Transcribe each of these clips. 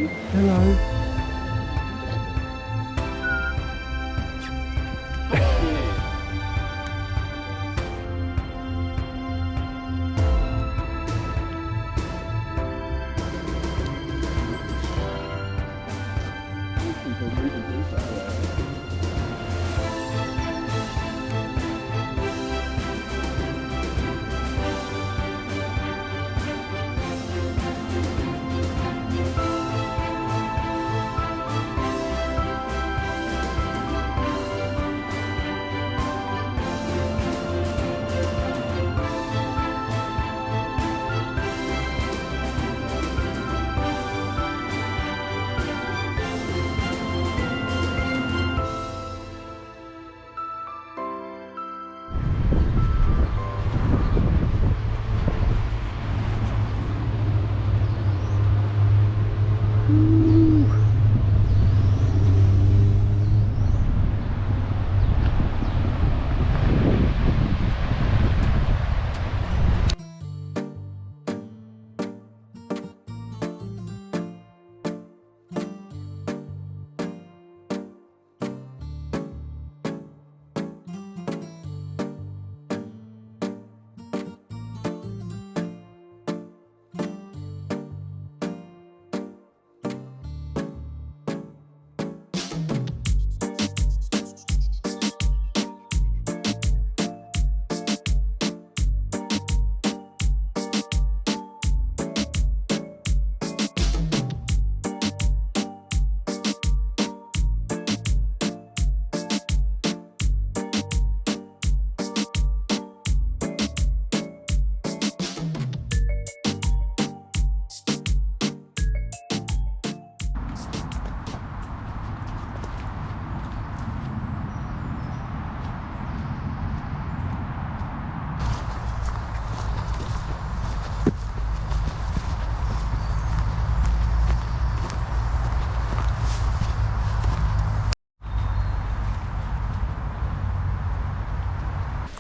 Hello.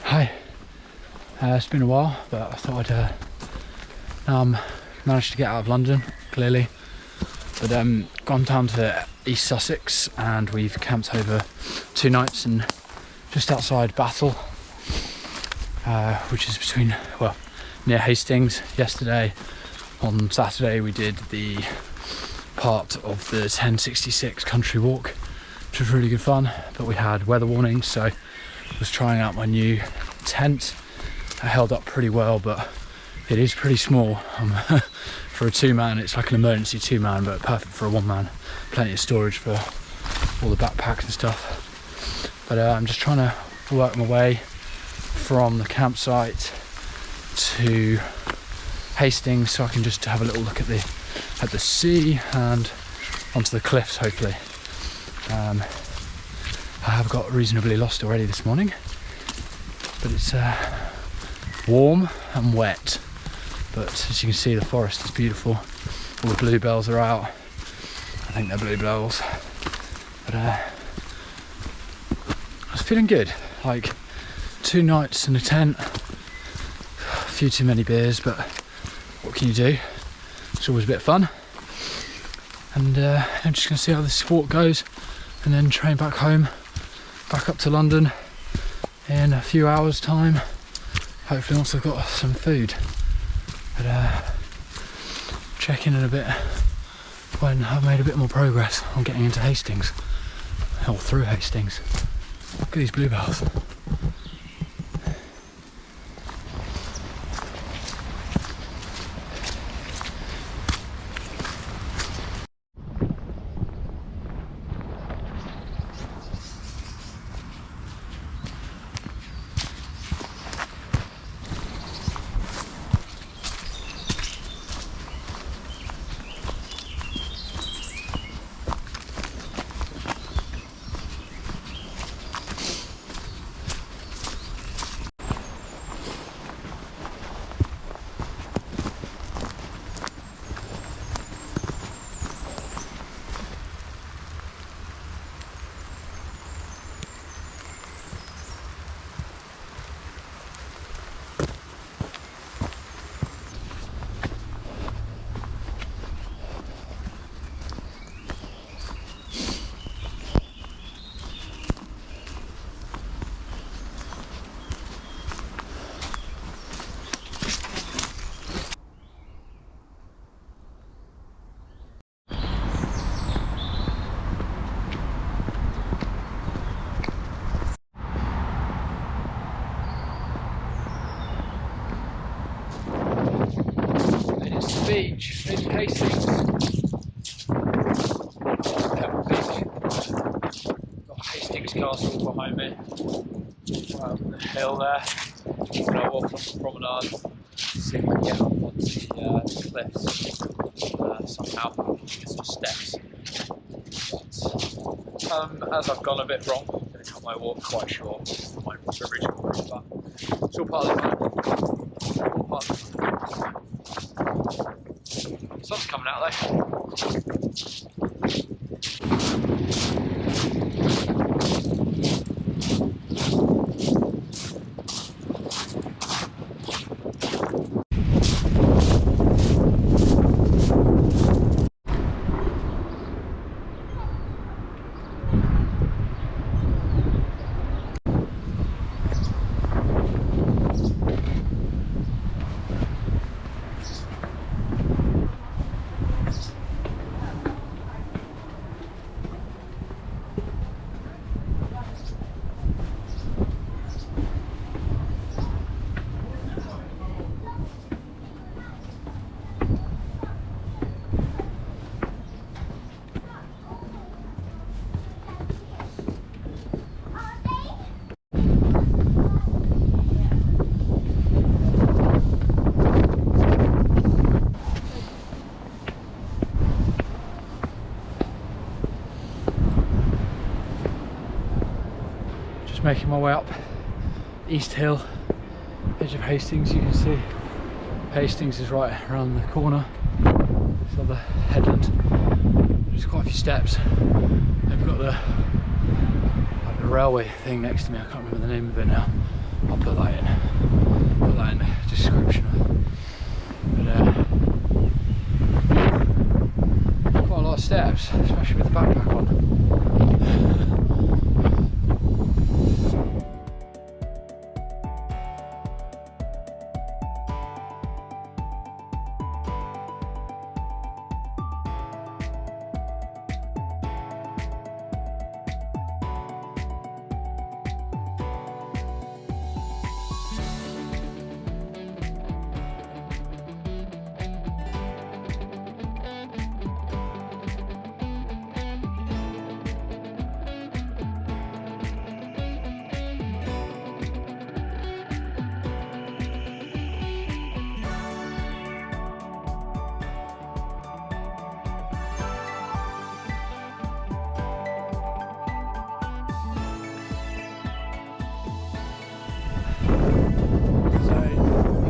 Hi, it's been a while, but I thought I'd managed to get out of London, clearly, but gone down to East Sussex and we've camped over 2 nights and just outside Battle, which is near Hastings. Yesterday, on Saturday, we did the part of the 1066 country walk, which was really good fun, but we had weather warnings, so I was trying out my new tent. It held up pretty well, but it is pretty small. For a 2-man, it's like an emergency 2-man, but perfect for a 1-man. Plenty of storage for all the backpacks and stuff. But I'm just trying to work my way from the campsite to Hastings, so I can just have a little look at the sea and onto the cliffs, hopefully. I have got reasonably lost already this morning, but it's warm and wet. But as you can see, the forest is beautiful. All the bluebells are out. I think they're bluebells. But I was feeling good. Like 2 nights in a tent, a few too many beers, but what can you do? It's always a bit of fun. And I'm just going to see how this walk goes, and then train back home, back up to London in a few hours time, hopefully once I've got some food. But check in a bit when I've made a bit more progress on getting into Hastings, or through Hastings. Look at these bluebells. beach in Hastings. Pebble Beach. Got Hastings Castle behind me. Right up the hill there. And I walk along the promenade. See if we can get up onto the cliffs somehow. I think it's just steps. But as I've gone a bit wrong, I'm going to cut my walk quite short. My original route, but it's all part of the fun. All part of the fun. Sun's coming out though. Making my way up East Hill, edge of Hastings. You can see Hastings is right around the corner. This other headland. There's quite a few steps. They've got the railway thing next to me. I can't remember the name of it now. I'll put that in. Put that in the description. But quite a lot of steps, especially with the backpack on.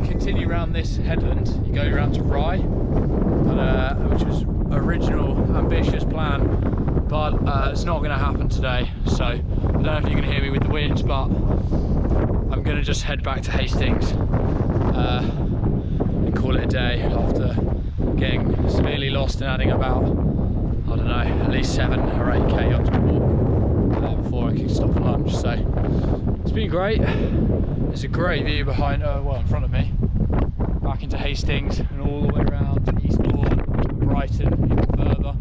Continue around this headland, you go around to Rye, which was original ambitious plan, but it's not going to happen today. So I don't know if you can hear me with the wind, but I'm going to just head back to Hastings and call it a day after getting severely lost and adding about, I don't know, at least 7 or 8k onto the walk before I can stop for lunch. So it's been great. There's a great view behind, well, in front of me, back into Hastings and all the way around to East Lorne, Brighton, even further,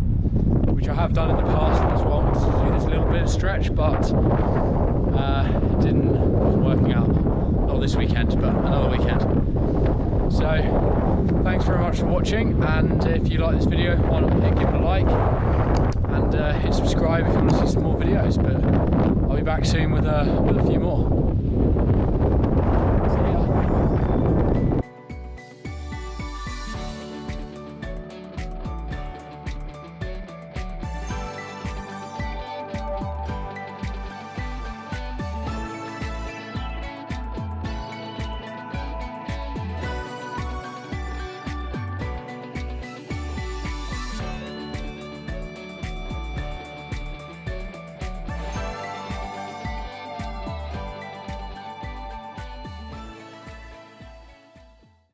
which I have done in the past as well. Wanted to do this little bit of stretch, but wasn't working out. Not this weekend, but another weekend. So thanks very much for watching, and if you like this video, why not give it a like and hit subscribe if you want to see some more videos. But I'll be back soon with a few more.